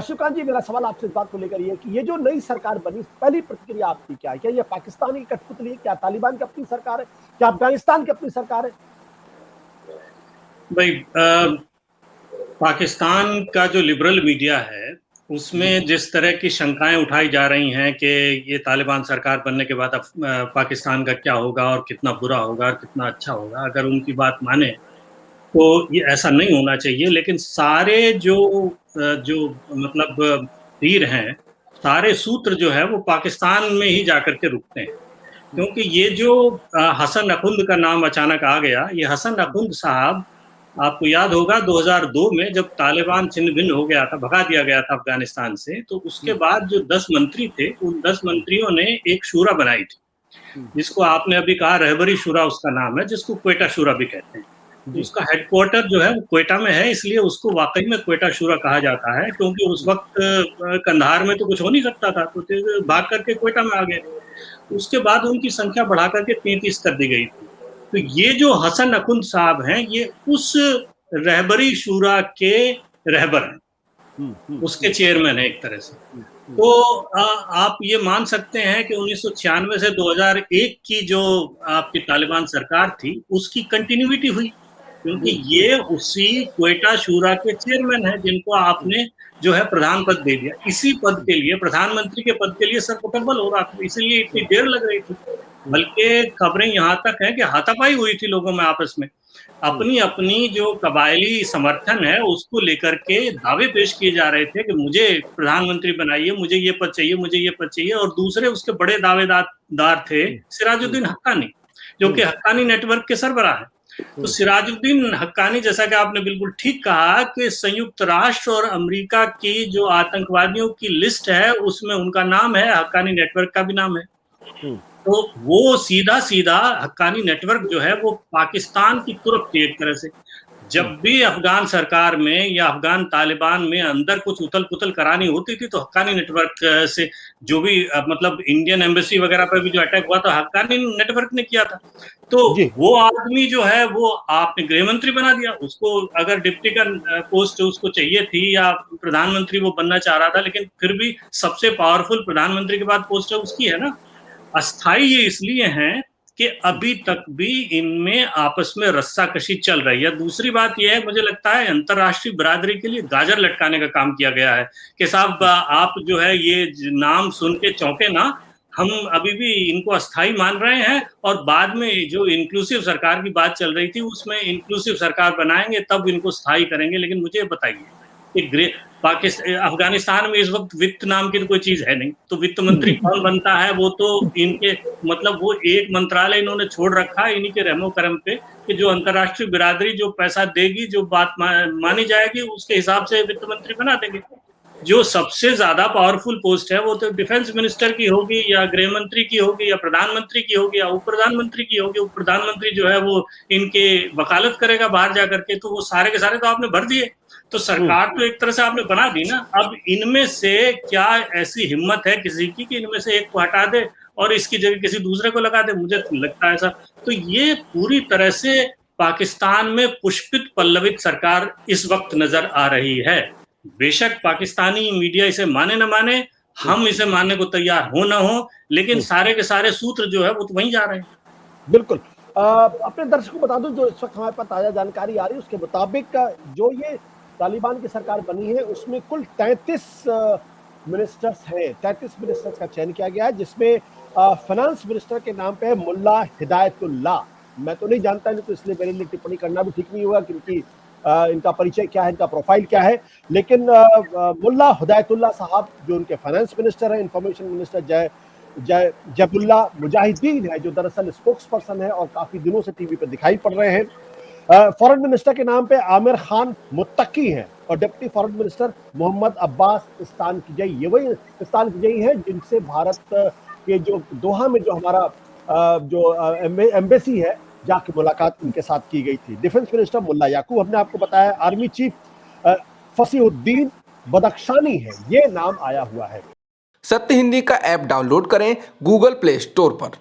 शिवकांत जी, मेरा सवाल आपसे इस बात को लेकर ये कि ये जो नई सरकार बनी, पहली प्रतिक्रिया आपकी क्या है? क्या ये पाकिस्तान की कठपुतली है? क्या तालिबान की अपनी सरकार है? क्या अफगानिस्तान की अपनी सरकार है? भाई, पाकिस्तान का जो लिबरल मीडिया है उसमें जिस तरह की शंकाएं उठाई जा रही हैं कि ये तालिबान सरकार बनने के बाद पाकिस्तान का क्या होगा और कितना बुरा होगा और कितना अच्छा होगा, अगर उनकी बात माने तो ये ऐसा नहीं होना चाहिए। लेकिन सारे जो मतलब तीर हैं, सारे सूत्र जो है वो पाकिस्तान में ही जाकर के रुकते हैं। क्योंकि ये जो हसन अखुंद का नाम अचानक आ गया, ये हसन अखुंद साहब, आपको याद होगा 2002 में जब तालिबान छिन्न भिन्न हो गया था, भगा दिया गया था अफगानिस्तान से, तो उसके बाद जो 10 मंत्री थे, उन 10 मंत्रियों ने एक शूरा बनाई थी, जिसको आपने अभी कहा रहबरी शूरा उसका नाम है, जिसको क्वेटा शूरा भी कहते हैं। उसका हेडक्वार्टर जो है वो क्वेटा में है, इसलिए उसको वाकई में क्वेटा शूरा कहा जाता है, क्योंकि उस वक्त कंधार में तो कुछ हो नहीं सकता था, तो भाग करके क्वेटा में आ गए। उसके बाद उनकी संख्या बढ़ा करके 33 कर दी गई थी। तो ये जो हसन अखुंद साहब हैं, ये उस रहबरी शूरा के रहबर हैं, उसके चेयरमैन है एक तरह से। तो आप ये मान सकते हैं कि 1996 से 2001 की जो आपकी तालिबान सरकार थी उसकी कंटिन्यूटी हुई, क्योंकि ये उसी क्वेटा शूरा के चेयरमैन है जिनको आपने जो है प्रधान पद दे दिया। इसी पद के लिए, प्रधानमंत्री के पद के लिए सरकुटंबल हो रहा था, इसीलिए इतनी देर लग रही थी। बल्कि खबरें यहाँ तक है कि हाथापाई हुई थी लोगों में आपस में, अपनी अपनी जो कबायली समर्थन है उसको लेकर के दावे पेश किए जा रहे थे कि मुझे प्रधानमंत्री बनाइए, मुझे ये पद चाहिए, मुझे ये पद चाहिए। और दूसरे उसके बड़े दावेदार थे सिराजुद्दीन हक्कानी, जो कि हक्कानी नेटवर्क के सरबराह है। तो सिराजुद्दीन हक्कानी, जैसा कि आपने बिल्कुल ठीक कहा कि संयुक्त राष्ट्र और अमेरिका की जो आतंकवादियों की लिस्ट है उसमें उनका नाम है, हक्कानी नेटवर्क का भी नाम है। तो वो सीधा सीधा हक्कानी नेटवर्क जो है वो पाकिस्तान की तुरफ थी एक तरह से। जब भी अफगान सरकार में या अफगान तालिबान में अंदर कुछ उथल पुथल करानी होती थी तो हक्कानी नेटवर्क से, जो भी मतलब इंडियन एम्बेसी वगैरह पर भी जो अटैक हुआ था हक्कानी नेटवर्क ने किया था। तो वो आदमी जो है वो आपने गृह मंत्री बना दिया उसको, अगर डिप्टी का पोस्ट उसको चाहिए थी या प्रधानमंत्री वो बनना चाह रहा था, लेकिन फिर भी सबसे पावरफुल प्रधानमंत्री के बाद पोस्ट है उसकी है ना। अस्थाई ये इसलिए हैं कि अभी तक भी इनमें आपस में रस्साकशी चल रही है। दूसरी बात यह है, मुझे लगता है अंतर्राष्ट्रीय बिरादरी के लिए गाजर लटकाने का काम किया गया है कि साहब आप जो है ये नाम सुन के चौंके ना, हम अभी भी इनको अस्थाई मान रहे हैं और बाद में जो इंक्लूसिव सरकार की बात चल रही थी उसमें इंक्लूसिव सरकार बनाएंगे तब इनको स्थायी करेंगे। लेकिन मुझे बताइए कि अफगानिस्तान में इस वक्त वित्त नाम की तो कोई चीज है नहीं, तो वित्त मंत्री कौन बनता है? वो तो इनके मतलब वो एक मंत्रालय इन्होंने छोड़ रखा है इन्हीं के रहमो करम पे कि जो अंतर्राष्ट्रीय बिरादरी जो पैसा देगी, जो बात मानी जाएगी उसके हिसाब से वित्त मंत्री बना देंगे। जो सबसे ज्यादा पावरफुल पोस्ट है वो तो डिफेंस मिनिस्टर की होगी या गृह मंत्री की होगी या प्रधानमंत्री की होगी या उप प्रधानमंत्री की होगी। उप प्रधानमंत्री जो है वो इनके वकालत करेगा बाहर जाकर के, तो वो सारे के सारे तो आपने भर दिए। तो सरकार तो एक तरह से आपने बना दी ना। अब इनमें से क्या ऐसी हिम्मत है किसी की कि इनमें से एक को हटा दे और इसकी जगह किसी दूसरे को लगा दे? मुझे लगता है ऐसा। तो ये पूरी तरह से पाकिस्तान में पुष्पित पल्लवित सरकार इस वक्त नजर आ रही है। बेशक पाकिस्तानी मीडिया इसे माने न माने, हम इसे मानने को तैयार हो ना हो, लेकिन सारे के सारे सूत्र जो है वो तो वहीं जा रहे हैं। बिल्कुल। अपने दर्शकों को बता दूं, जो इस वक्त हमारे पास ताजा जानकारी आ रही है उसके मुताबिक जो ये तालिबान की सरकार बनी है उसमें कुल 33 मिनिस्टर्स हैं। 33 मिनिस्टर्स का चयन किया गया है, जिसमें फाइनेंस मिनिस्टर के नाम पे है मुल्ला हिदायतुल्लाह। मैं तो नहीं जानता, नहीं तो इसलिए मेरे लिए टिप्पणी करना भी ठीक नहीं होगा क्योंकि इनका परिचय क्या है, इनका प्रोफाइल क्या है। लेकिन मुल्ला हिदायतुल्लाह साहब जो उनके फाइनेंस मिनिस्टर हैं, इंफॉर्मेशन मिनिस्टर जयबुल्ला मुजाहिदीन है जो दरअसल स्पोक्स पर्सन है और काफी दिनों से टीवी पर दिखाई पड़ रहे हैं। फॉरेन मिनिस्टर के नाम पे आमिर खान मुत्तकी हैं और deputy foreign minister Mohammad Abbas Stanikzai, ये वही इस्तानकिजई है जिनसे भारत के जो दोहा में जो हमारा जो एम्बेसी है जाके मुलाकात उनके साथ की गई थी। डिफेंस मिनिस्टर मुल्ला याकूब हमने आपको बताया, आर्मी चीफ फसीहुद्दीन बदख्शानी है, ये नाम आया हुआ है। सत्य हिंदी का ऐप डाउनलोड करें गूगल प्ले स्टोर पर।